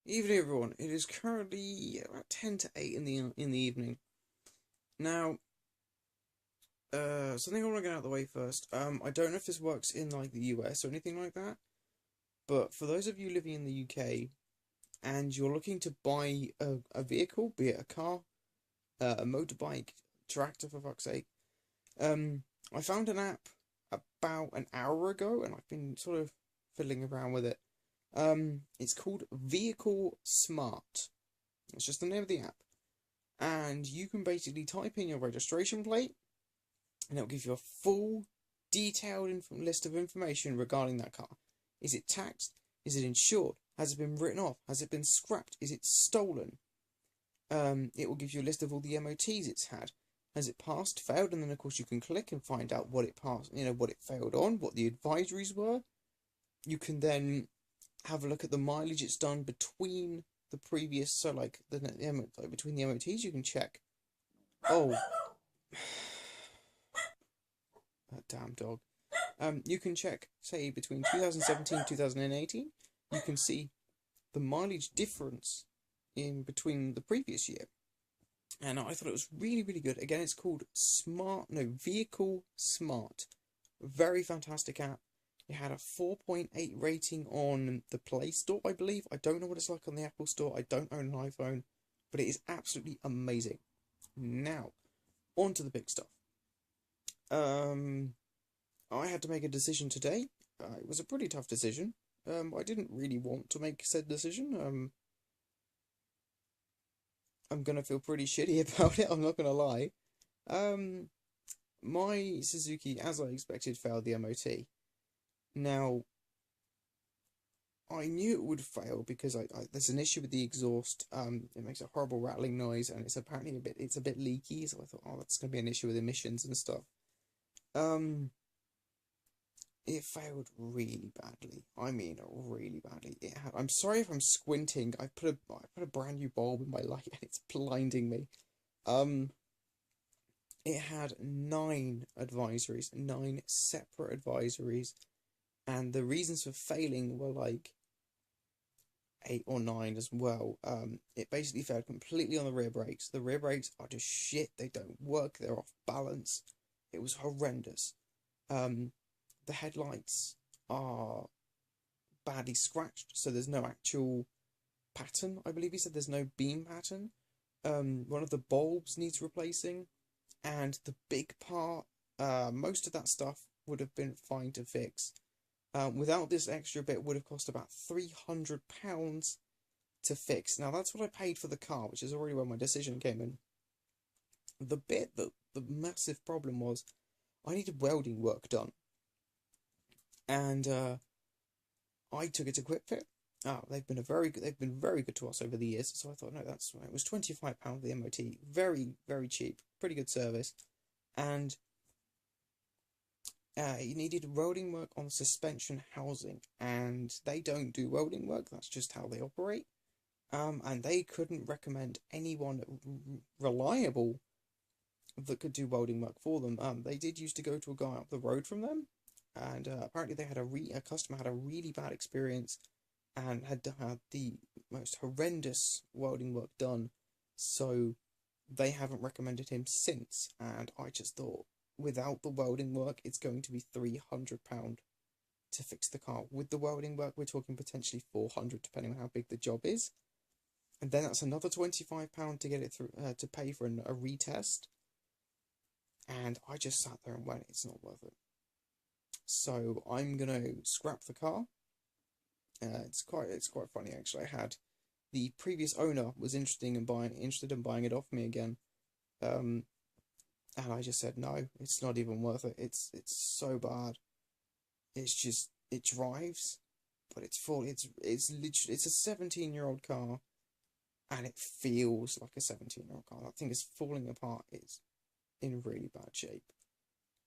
Evening, everyone. It is currently about 10 to 8 in the evening. Now, something I want to get out of the way first. I don't know if this works in like the US or anything like that, but for those of you living in the UK and you're looking to buy a vehicle, be it a car, a motorbike, tractor for fuck's sake, I found an app about an hour ago, and I've been sort of fiddling around with it. It's called Vehicle Smart. It's just the name of the app. And you can basically type in your registration plate, and it'll give you a full, detailed list of information regarding that car. Is it taxed? Is it insured? Has it been written off? Has it been scrapped? Is it stolen? It will give you a list of all the MOTs it's had. Has it passed, failed? And then of course you can click and find out what it passed, what it failed on, what the advisories were. You can then have a look at the mileage it's done between the previous, so like between the MOTs, you can check. Oh, that damn dog. You can check, say, between 2017 and 2018. You can see the mileage difference in between the previous year. And I thought it was really, really good. Again, it's called Vehicle Smart. Very fantastic app. It had a 4.8 rating on the Play Store, I believe. I don't know what it's like on the Apple Store. I don't own an iPhone, but it is absolutely amazing. Now, on to the big stuff. I had to make a decision today. It was a pretty tough decision. I didn't really want to make said decision. I'm gonna feel pretty shitty about it, I'm not gonna lie. My Suzuki, as I expected, failed the MOT. Now, I knew it would fail because there's an issue with the exhaust. It makes a horrible rattling noise, and it's apparently a bit leaky. So I thought, oh, that's gonna be an issue with emissions and stuff. It failed really badly. I mean, really badly. I'm sorry if I'm squinting. I put a brand new bulb in my light, and it's blinding me. It had 9 advisories, 9 separate advisories, and the reasons for failing were like 8 or 9 as well. It basically failed completely on the rear brakes. The rear brakes are just shit. They don't work. They're off balance. It was horrendous. The headlights are badly scratched, so there's no actual pattern. I believe he said there's no beam pattern. One of the bulbs needs replacing, and the big part, most of that stuff would have been fine to fix. Without this extra bit, would have cost about £300 to fix. Now that's what I paid for the car, which is already where my decision came in. The bit that the massive problem was, I needed welding work done, and I took it to QuickFit. They've been very good to us over the years. So I thought, no, that's right. It was £25 for the MOT, very, very cheap, pretty good service, and you needed welding work on the suspension housing, and they don't do welding work. That's just how they operate. And they couldn't recommend anyone reliable that could do welding work for them. They did used to go to a guy up the road from them, and apparently they had a customer had a really bad experience and had had the most horrendous welding work done, so they haven't recommended him since. And I just thought, without the welding work, it's going to be £300 to fix the car. With the welding work, we're talking potentially 400, depending on how big the job is. And then that's another £25 to get it through, to pay for a retest. And I just sat there and went, it's not worth it. So I'm gonna scrap the car. It's quite funny actually. I had the previous owner was interested in buying it off me again. And I just said no, it's not even worth it. It's so bad. It drives, but it's literally it's a 17-year-old car, and it feels like a 17-year-old car. That thing is falling apart. It's in really bad shape.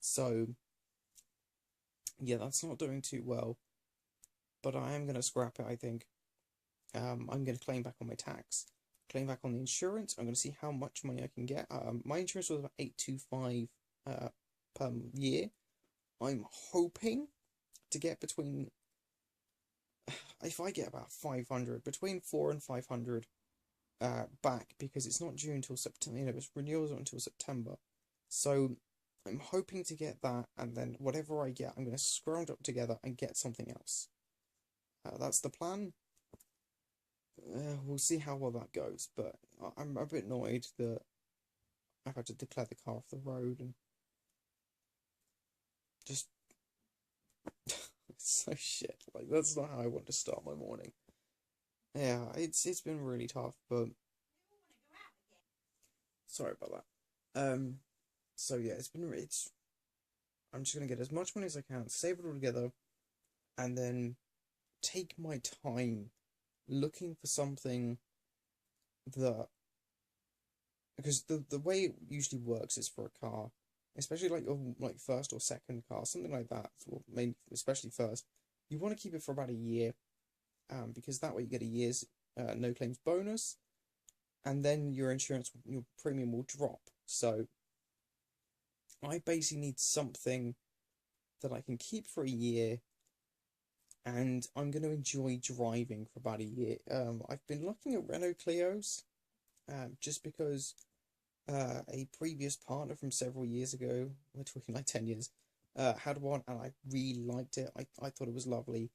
So yeah, that's not doing too well. But I am gonna scrap it, I think. I'm gonna claim back on my tax, claim back on the insurance. I'm gonna see how much money I can get. My insurance was about 825 per year. I'm hoping to get between if I get about 500, between 4 and 500 back, because it's not due until September, it's renewals until September. So I'm hoping to get that, and then whatever I get, I'm going to scrounge up together and get something else. That's the plan. We'll see how well that goes, but I'm a bit annoyed that I've had to declare the car off the road and just it's so shit. Like, that's not how I want to start my morning. Yeah, it's been really tough, but sorry about that. So yeah, it's I'm just gonna get as much money as I can, save it all together, and then take my time looking for something that, because the way it usually works is for a car, especially like your like first or second car, something like that, or maybe especially first, you want to keep it for about a year, because that way you get a year's no claims bonus, and then your premium will drop. So I basically need something that I can keep for a year, and I'm going to enjoy driving for about a year. I've been looking at Renault Clios, just because a previous partner from several years ago, we're talking like 10 years, had one, and I really liked it. I thought it was lovely.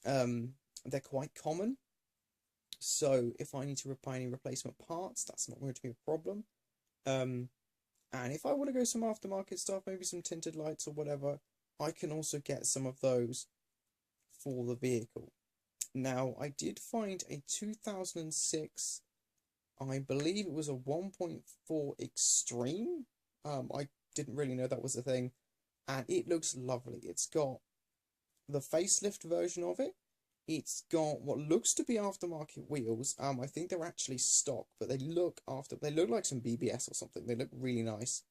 They're quite common, so if I need to buy any replacement parts, that's not going to be a problem. And if I want to go some aftermarket stuff, maybe some tinted lights or whatever, I can also get some of those for the vehicle. Now, I did find a 2006, I believe it was a 1.4 Extreme. I didn't really know that was a thing, and it looks lovely. It's got the facelift version of it. It's got what looks to be aftermarket wheels. I think they're actually stock, but they look like some BBS or something. They look really nice.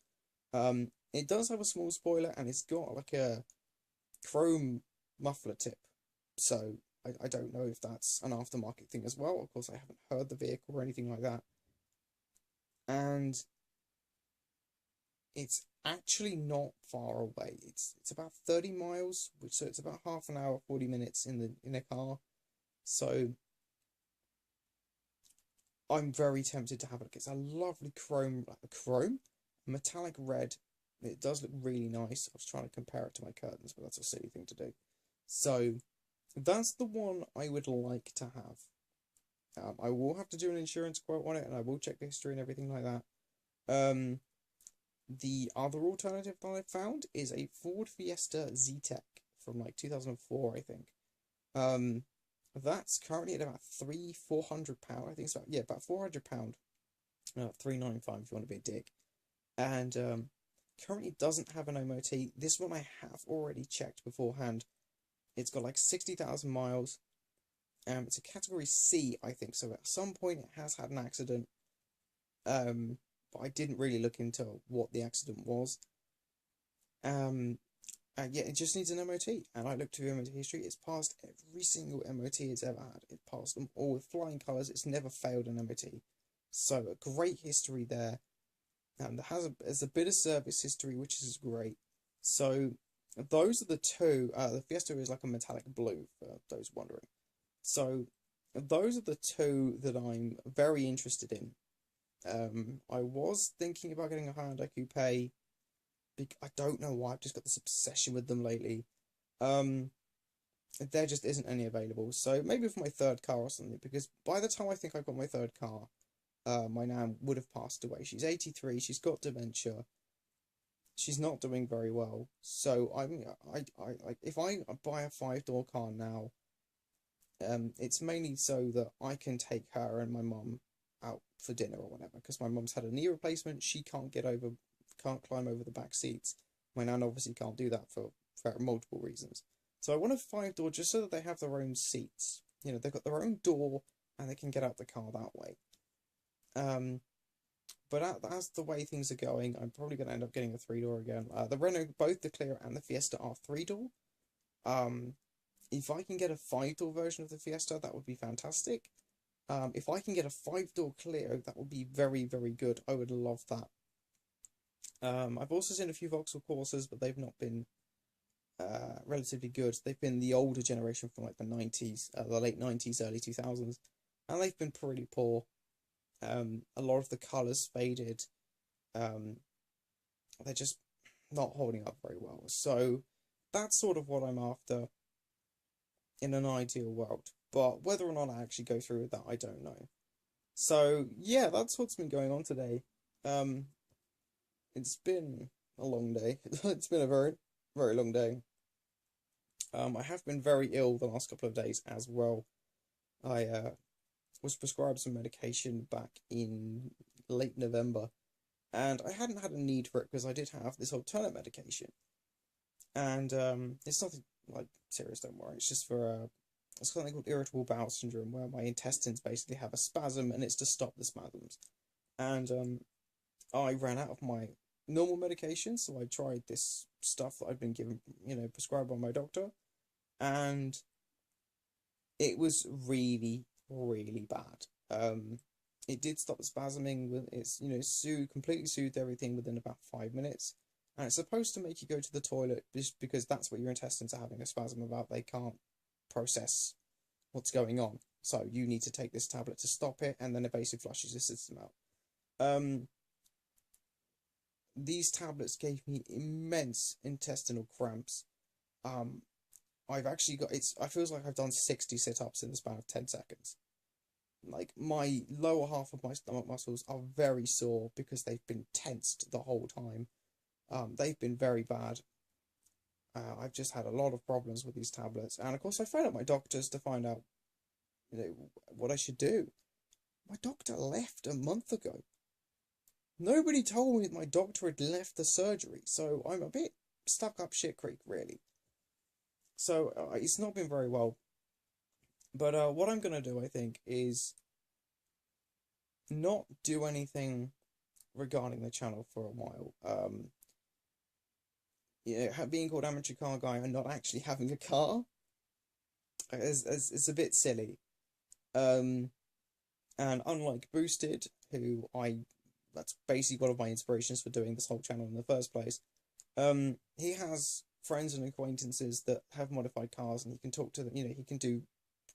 It does have a small spoiler, and it's got like a chrome muffler tip. So I don't know if that's an aftermarket thing as well. Of course, I haven't heard the vehicle or anything like that. And it's actually not far away. It's about 30 miles, so it's about half an hour, 40 minutes in a car. So I'm very tempted to have a look. It's a lovely chrome, metallic red. It does look really nice. I was trying to compare it to my curtains, but that's a silly thing to do. So that's the one I would like to have. I will have to do an insurance quote on it, and I will check the history and everything like that. The other alternative that I found is a Ford Fiesta Z-Tech from like 2004, I think. That's currently at about £400. I think it's about £400. 395 if you want to be a dick. And currently doesn't have an MOT. This one I have already checked beforehand. It's got like 60,000 miles. It's a category C, I think. So at some point it has had an accident. But I didn't really look into what the accident was. Yeah, it just needs an MOT, and I looked through MOT history. It's passed every single MOT it's ever had. It passed them all with flying colours. It's never failed an MOT, so a great history there. And there's a bit of service history, which is great. So those are the two. The Fiesta is like a metallic blue, for those wondering. So those are the two that I'm very interested in. I was thinking about getting a Hyundai Coupe. I don't know why, I've just got this obsession with them lately. There just isn't any available. So maybe for my third car or something, because by the time I think I got my third car, my nan would have passed away. She's 83, she's got dementia. She's not doing very well. So if I buy a 5-door car now, it's mainly so that I can take her and my mum out for dinner or whatever, because my mum's had a knee replacement. She can't climb over the back seats. My nan obviously can't do that for multiple reasons. So I want a 5-door just so that they have their own seats. They've got their own door and they can get out the car that way. But as the way things are going, I'm probably going to end up getting a 3-door again. The Renault, both the Clio and the Fiesta are 3-door. If I can get a 5-door version of the Fiesta, that would be fantastic. If I can get a 5-door Clio, that would be very, very good. I would love that. I've also seen a few Vauxhall Corsas, but they've not been relatively good. They've been the older generation from like the 90s, the late 90s, early 2000s, and they've been pretty poor. A lot of the colors faded. Um, they're just not holding up very well. So that's sort of what I'm after in an ideal world. But whether or not I actually go through with that, I don't know. So yeah, that's what's been going on today. Um, it's been a long day. It's been a very, very long day. I have been very ill the last couple of days as well. I was prescribed some medication back in late November, and I hadn't had a need for it because I did have this alternate medication. And it's nothing like serious, don't worry. It's just for it's something called irritable bowel syndrome, where my intestines basically have a spasm, and it's to stop the spasms. And I ran out of my normal medication, so I tried this stuff that I'd been given, prescribed by my doctor, and it was really, really bad. It did stop the spasming with it's, completely soothed everything within about 5 minutes. And it's supposed to make you go to the toilet just because that's what your intestines are having a spasm about. They can't process what's going on. So you need to take this tablet to stop it, and then it basically flushes the system out. These tablets gave me immense intestinal cramps. Um, I've actually got it's. I feels like I've done 60 sit-ups in the span of 10 seconds. Like my lower half of my stomach muscles are very sore because they've been tensed the whole time. They've been very bad. I've just had a lot of problems with these tablets, and of course I phoned up my doctors to find out, what I should do. My doctor left a month ago. Nobody told me my doctor had left the surgery, so I'm a bit stuck up shit creek, really. So it's not been very well. But what I'm gonna do, I think, is not do anything regarding the channel for a while. Being called amateur car guy and not actually having a car is a bit silly. And unlike Boosted, who that's basically one of my inspirations for doing this whole channel in the first place. He has friends and acquaintances that have modified cars, and he can talk to them. He can do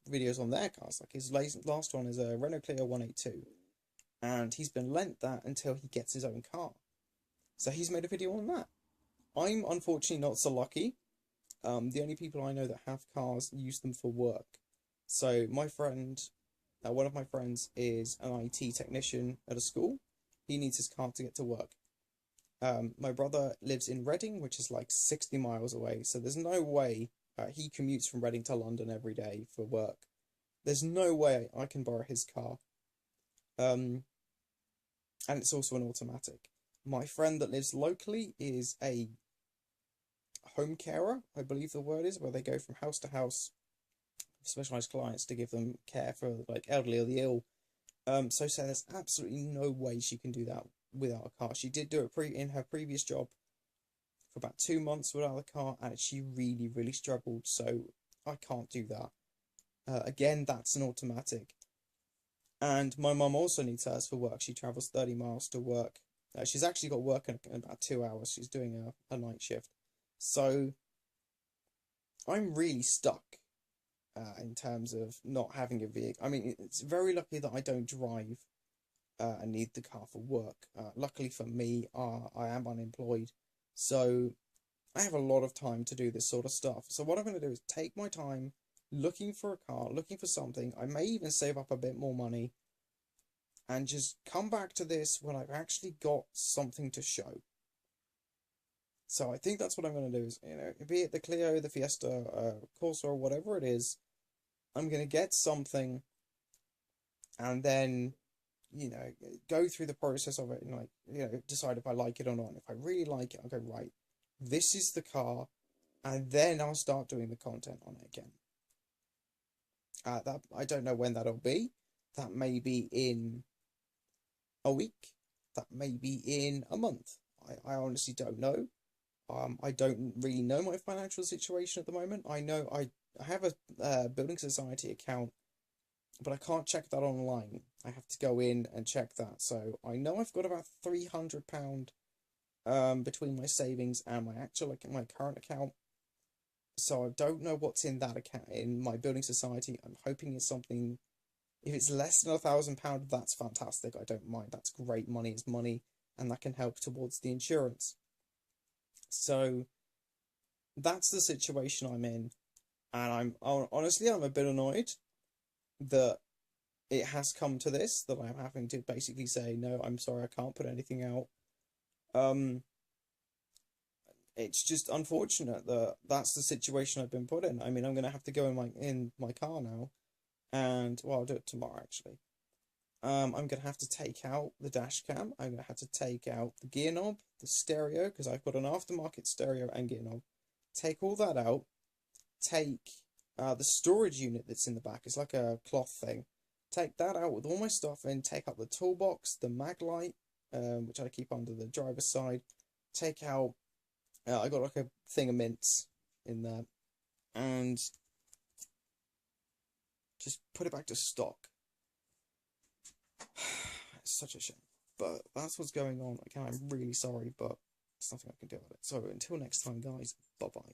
videos on their cars. Like his last one is a Renault Clio 182, and he's been lent that until he gets his own car. So he's made a video on that. I'm unfortunately not so lucky. The only people I know that have cars use them for work. So my friend, one of my friends is an IT technician at a school. He needs his car to get to work. My brother lives in Reading, which is like 60 miles away. So there's no way he commutes from Reading to London every day for work. There's no way I can borrow his car. And it's also an automatic. My friend that lives locally is a home carer, I believe the word is, where they go from house to house, specialized clients to give them care for like elderly or the ill. So there's absolutely no way she can do that without a car. She did do it in her previous job for about 2 months without a car, and she really, really struggled. So I can't do that. Again, that's an automatic. And my mum also needs hers for work. She travels 30 miles to work. She's actually got work in about 2 hours. She's doing a night shift. So I'm really stuck in terms of not having a vehicle. I mean, it's very lucky that I don't drive and need the car for work. Luckily for me, I am unemployed. So I have a lot of time to do this sort of stuff. So what I'm going to do is take my time looking for a car, looking for something. I may even save up a bit more money and just come back to this when I've actually got something to show. So I think that's what I'm going to do is, be it the Clio, the Fiesta, Corsa, or whatever it is, I'm going to get something and then, go through the process of it and decide if I like it or not. And if I really like it, I'll go, right, this is the car, and then I'll start doing the content on it again. That I don't know when that'll be. That may be in a week. That may be in a month. I honestly don't know. I don't really know my financial situation at the moment. I know I have a building society account, but I can't check that online. I have to go in and check that. So I know I've got about £300 between my savings and my current account. So I don't know what's in that account in my building society. I'm hoping it's something. If it's less than £1,000, that's fantastic. I don't mind. That's great. Money is money, and that can help towards the insurance. So that's the situation I'm in, and I'm a bit annoyed that it has come to this, that I'm having to basically say no. I'm sorry, I can't put anything out. Um, it's just unfortunate that that's the situation I've been put in. I mean, I'm gonna have to go in my car now, and well, I'll do it tomorrow actually. I'm gonna have to take out the dash cam. I'm gonna have to take out the gear knob, the stereo, because I've got an aftermarket stereo and gear knob. Take all that out. Take the storage unit that's in the back. It's like a cloth thing. Take that out with all my stuff in. Take out the toolbox, the mag light, which I keep under the driver's side. Take out. I got like a thing of mints in there, and just put it back to stock. It's such a shame, but that's what's going on. Again, I'm really sorry, but there's nothing I can do about it. So until next time, guys, bye bye.